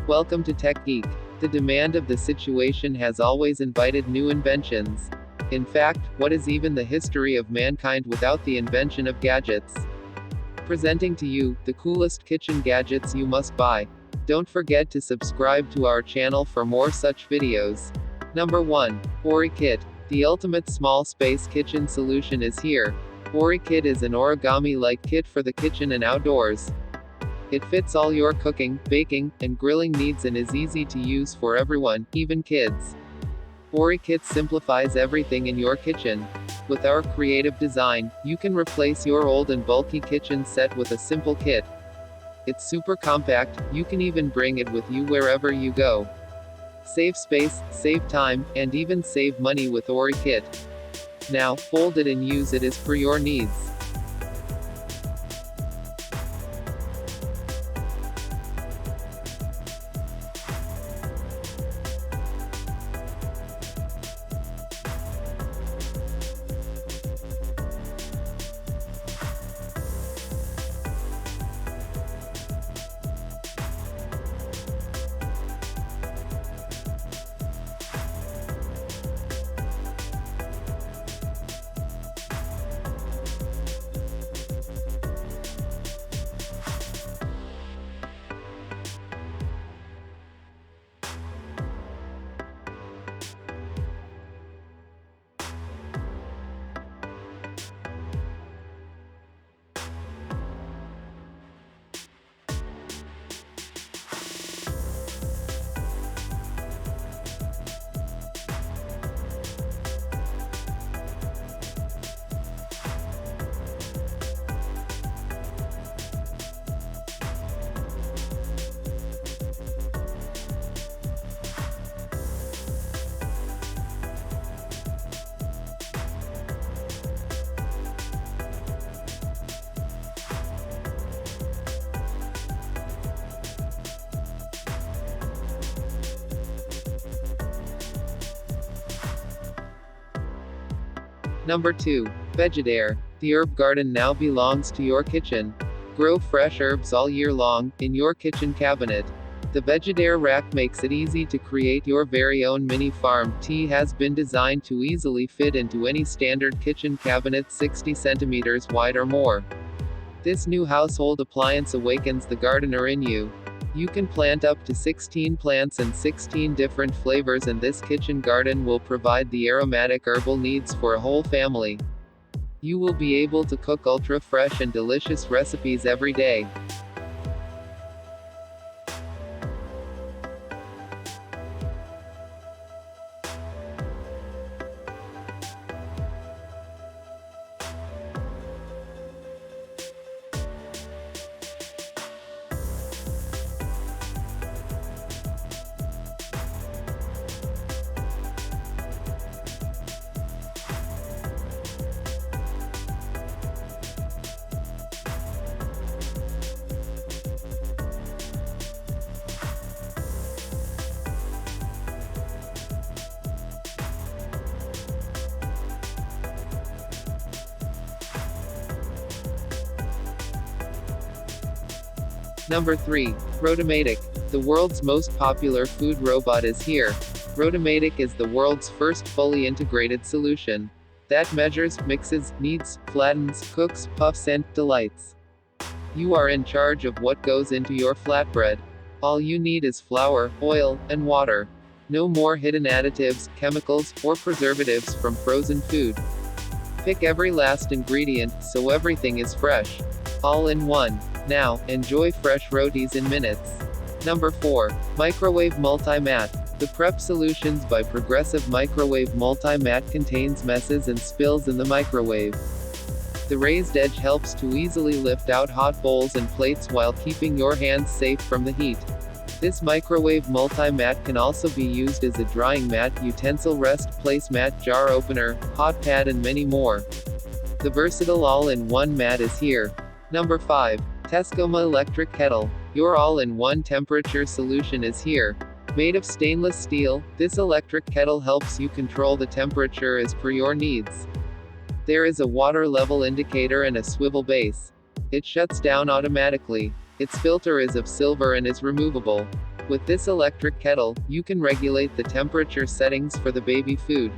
Welcome to Tech Geek. The demand of the situation has always invited new inventions. In fact, what is even the history of mankind without the invention of gadgets? Presenting to you, the coolest kitchen gadgets you must buy. Don't forget to subscribe to our channel for more such videos. Number 1. OriKit. The ultimate small space kitchen solution is here. OriKit is an origami-like kit for the kitchen and outdoors. It fits all your cooking, baking, and grilling needs and is easy to use for everyone, even kids. OriKit simplifies everything in your kitchen. With our creative design, you can replace your old and bulky kitchen set with a simple kit. It's super compact, you can even bring it with you wherever you go. Save space, save time, and even save money with OriKit. Now, fold it and use it as per your needs. Number 2. Vegetaire. The herb garden now belongs to your kitchen. Grow fresh herbs all year long, in your kitchen cabinet. The Vegetaire rack makes it easy to create your very own mini farm. It has been designed to easily fit into any standard kitchen cabinet 60 centimeters wide or more. This new household appliance awakens the gardener in you. You can plant up to 16 plants and 16 different flavors, and this kitchen garden will provide the aromatic herbal needs for a whole family. You will be able to cook ultra fresh and delicious recipes every day. Number 3. Rotomatic. The world's most popular food robot is here. Rotomatic is the world's first fully integrated solution that measures, mixes, kneads, flattens, cooks, puffs, and delights. You are in charge of what goes into your flatbread. All you need is flour, oil, and water. No more hidden additives, chemicals, or preservatives from frozen food. Pick every last ingredient, so everything is fresh. All in one. Now, enjoy fresh rotis in minutes. Number 4. Microwave Multi-Mat. The Prep Solutions by Progressive Microwave Multi-Mat contains messes and spills in the microwave. The raised edge helps to easily lift out hot bowls and plates while keeping your hands safe from the heat. This microwave multi-mat can also be used as a drying mat, utensil rest placemat, jar opener, hot pad, and many more. The versatile all-in-one mat is here. Number 5. Tescoma Electric Kettle. Your all-in-one temperature solution is here. Made of stainless steel, this electric kettle helps you control the temperature as per your needs. There is a water level indicator and a swivel base. It shuts down automatically. Its filter is of silver and is removable. With this electric kettle, you can regulate the temperature settings for the baby food.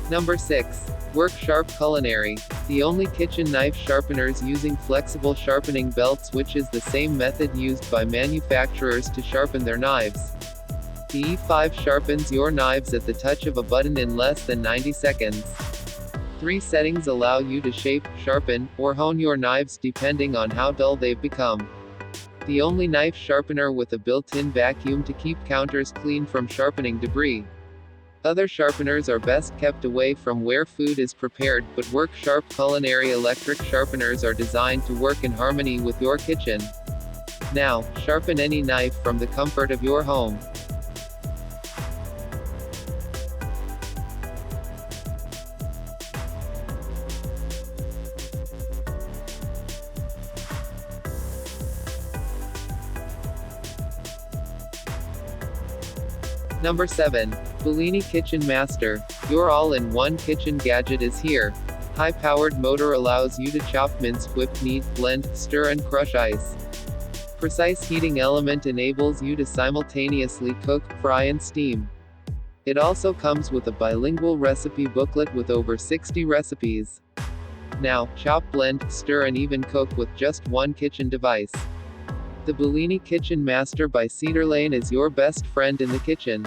Number 6. Work Sharp Culinary. The only kitchen knife sharpeners using flexible sharpening belts, which is the same method used by manufacturers to sharpen their knives. The E5 sharpens your knives at the touch of a button in less than 90 seconds. 3 settings allow you to shape, sharpen, or hone your knives depending on how dull they've become. The only knife sharpener with a built-in vacuum to keep counters clean from sharpening debris. Other sharpeners are best kept away from where food is prepared, but Work Sharp Culinary electric sharpeners are designed to work in harmony with your kitchen. Now, sharpen any knife from the comfort of your home. Number 7. Bellini Kitchen Master. Your all-in-one kitchen gadget is here. High-powered motor allows you to chop, mince, whip, knead, blend, stir and crush ice. Precise heating element enables you to simultaneously cook, fry and steam. It also comes with a bilingual recipe booklet with over 60 recipes. Now, chop, blend, stir and even cook with just one kitchen device. The Bellini Kitchen Master by Cedar Lane is your best friend in the kitchen.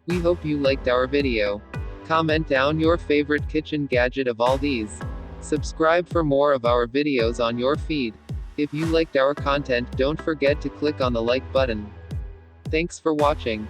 We hope you liked our video. Comment down your favorite kitchen gadget of all these. Subscribe for more of our videos on your feed. If you liked our content, don't forget to click on the like button. Thanks for watching.